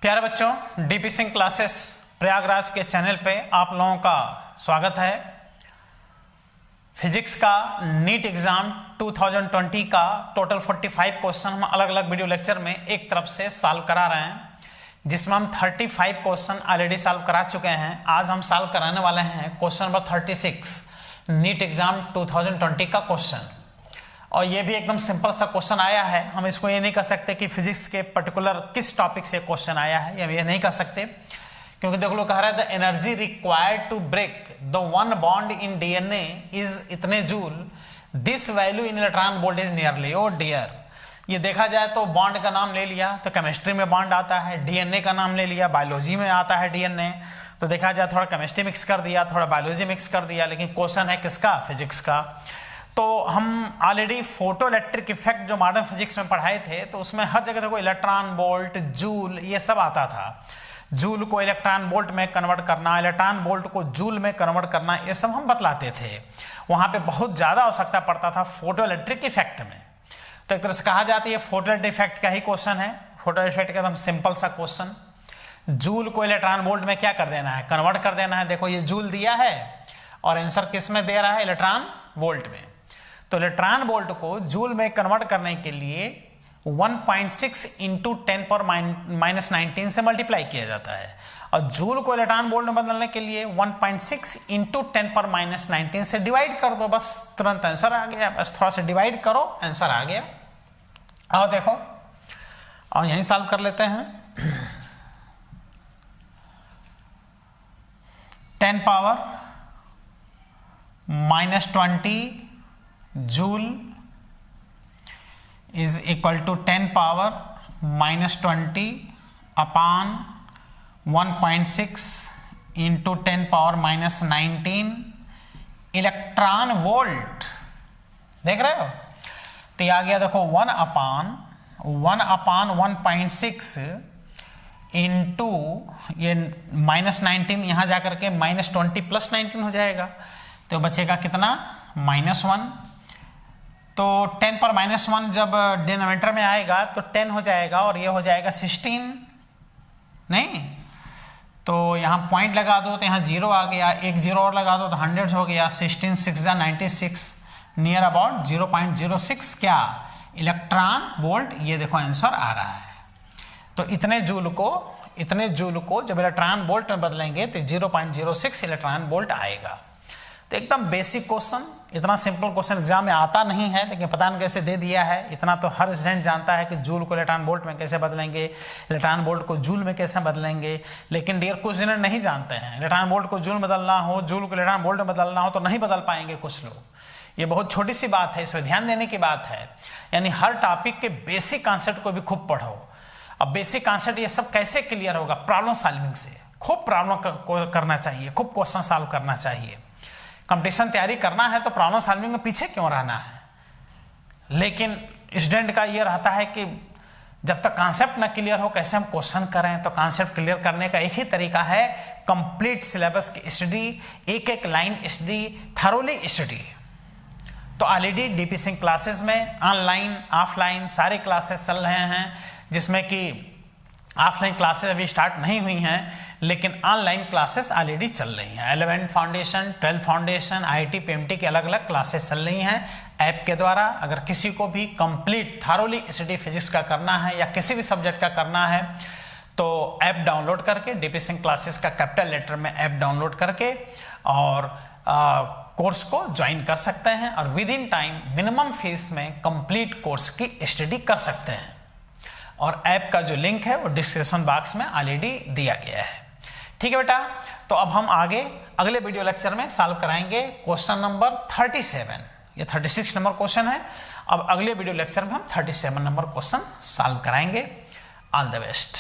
प्यारे बच्चों, DP Singh classes Prayagraj के चैनल पे आप लोगों का स्वागत है। फिजिक्स का नीट एग्जाम 2020 का टोटल 45 क्वेश्चन हम अलग अलग वीडियो लेक्चर में एक तरफ से सॉल्व करा रहे हैं, जिसमें हम 35 क्वेश्चन ऑलरेडी सॉल्व करा चुके हैं। आज हम सॉल्व कराने वाले हैं क्वेश्चन नंबर 36 नीट एग्जाम 2020 का क्वेश्चन। और ये भी एकदम सिंपल सा क्वेश्चन आया है। हम इसको ये नहीं कह सकते कि फिजिक्स के पर्टिकुलर किस टॉपिक से क्वेश्चन आया है, ये नहीं कह सकते, क्योंकि देखो लोग कह रहा है the energy required to break the one bond in DNA is इतने joule, this value in electron volt is nearly. Oh dear, ये देखा जाए तो बॉन्ड का नाम ले लिया तो केमिस्ट्री में बॉन्ड आता है, डीएनए का नाम ले लिया बायोलॉजी में आता है डीएनए, तो देखा जाए थोड़ा केमिस्ट्री मिक्स कर दिया, थोड़ा बायोलॉजी मिक्स कर दिया, लेकिन क्वेश्चन है किसका? फिजिक्स का। तो हम ऑलरेडी फोटो इलेक्ट्रिक इफेक्ट जो मॉडर्न फिजिक्स में पढ़ाए थे, तो उसमें हर जगह देखो इलेक्ट्रॉन वोल्ट, जूल, ये सब आता था। जूल को इलेक्ट्रॉन वोल्ट में कन्वर्ट करना, इलेक्ट्रॉन वोल्ट को जूल में कन्वर्ट करना, ये सब हम बतलाते थे। वहां पे बहुत ज्यादा आवश्यकता पड़ता था फोटो इलेक्ट्रिक इफेक्ट में। तो एक तरह से कहा जाता है ये फोटो इलेक्ट्रिक इफेक्ट का ही क्वेश्चन है। फोटो इफेक्ट का एकदम सिंपल सा क्वेश्चन। जूल को इलेक्ट्रॉन वोल्ट में क्या कर देना है? कन्वर्ट कर देना है। देखो ये जूल दिया है और आंसर किस में दे रहा है? इलेक्ट्रॉन वोल्ट में। तो इलेक्ट्रॉन वोल्ट को जूल में कन्वर्ट करने के लिए 1.6 इंटू 10⁻⁻19 से मल्टीप्लाई किया जाता है, और जूल को इलेक्ट्रॉन वोल्ट में बदलने के लिए 1.6 इंटू 10⁻19 से डिवाइड कर दो, बस तुरंत आंसर आ गया। बस थोड़ा सा डिवाइड करो, आंसर आ गया। आओ देखो, और यहीं सॉल्व कर लेते हैं। 10⁻⁻20 joule is equal to 10⁻⁻20 upon 1.6 into 10⁻⁻19 electron volt. देख रहे हो? तो ये आ गया देखो 1/1.6 इंटू ये -19, यहां जाकर के -20 + 19 हो जाएगा, तो बचेगा कितना? -1। तो 10⁻⁻1 जब डिनोमिनेटर में आएगा तो 10 हो जाएगा, और ये हो जाएगा 16, नहीं? तो यहाँ पॉइंट लगा दो तो यहाँ 0 आ गया, एक 0 और लगा दो तो 100 हो गया। 16 6 96, नियर अबाउट 0.06 क्या? Electron volt. ये देखो आंसर आ रहा है। तो इतने जूल को जब इलेक्ट्रॉन वोल्ट में बदलेंगे तो 0.06 इलेक्ट्रॉन वोल्ट आएगा। तो एकदम बेसिक क्वेश्चन, इतना सिंपल क्वेश्चन एग्जाम में आता नहीं है, लेकिन पता नहीं कैसे दे दिया है। इतना तो हर स्टूडेंट जानता है कि जूल को इलेक्ट्रॉन वोल्ट में कैसे बदलेंगे, इलेक्ट्रॉन वोल्ट को जूल में कैसे बदलेंगे, लेकिन डियर कुछ स्टूडेंट नहीं जानते हैं। इलेक्ट्रॉन वोल्ट को जूल में बदलना हो, जूल को इलेक्ट्रॉन वोल्ट में बदलना हो तो नहीं बदल पाएंगे कुछ लोग। ये बहुत छोटी सी बात है, इस पर ध्यान देने की बात है। यानी हर टॉपिक के बेसिक कॉन्सेप्ट को भी खूब पढ़ो। अब बेसिक कॉन्सेप्ट ये सब कैसे क्लियर होगा? प्रॉब्लम सॉल्विंग से। खूब प्रॉब्लम करना चाहिए, खूब क्वेश्चन सॉल्व करना चाहिए। कंपटीशन तैयारी करना है तो प्रॉब्लम सॉल्विंग में पीछे क्यों रहना है? लेकिन स्टूडेंट का ये रहता है कि जब तक कॉन्सेप्ट ना क्लियर हो कैसे हम क्वेश्चन करें। तो कॉन्सेप्ट क्लियर करने का एक ही तरीका है, कंप्लीट सिलेबस की स्टडी, एक एक लाइन स्टडी, थरोली स्टडी। तो ऑलरेडी डीपी सिंह क्लासेस में ऑनलाइन ऑफलाइन सारे क्लासेस चल रहे हैं, जिसमें कि ऑफलाइन क्लासेस अभी स्टार्ट नहीं हुई हैं, लेकिन ऑनलाइन क्लासेस ऑलरेडी चल रही हैं। 11th foundation, 12th foundation, IIT PMT की अलग अलग क्लासेस चल रही हैं ऐप के द्वारा। अगर किसी को भी कंप्लीट थारोली स्टडी फिजिक्स का करना है या किसी भी सब्जेक्ट का करना है, तो ऐप डाउनलोड करके, डीपी सिंह क्लासेस का कैपिटल लेटर में ऐप डाउनलोड करके और कोर्स को ज्वाइन कर सकते हैं, और with in time minimum fees में कंप्लीट कोर्स की स्टडी कर सकते हैं। और ऐप का जो लिंक है वो डिस्क्रिप्शन बॉक्स में ऑलरेडी दिया गया है। ठीक है बेटा, तो अब हम आगे अगले वीडियो लेक्चर में सॉल्व कराएंगे क्वेश्चन नंबर 37। ये 36 नंबर क्वेश्चन है। अब अगले वीडियो लेक्चर में हम 37 नंबर क्वेश्चन सॉल्व कराएंगे। All the best.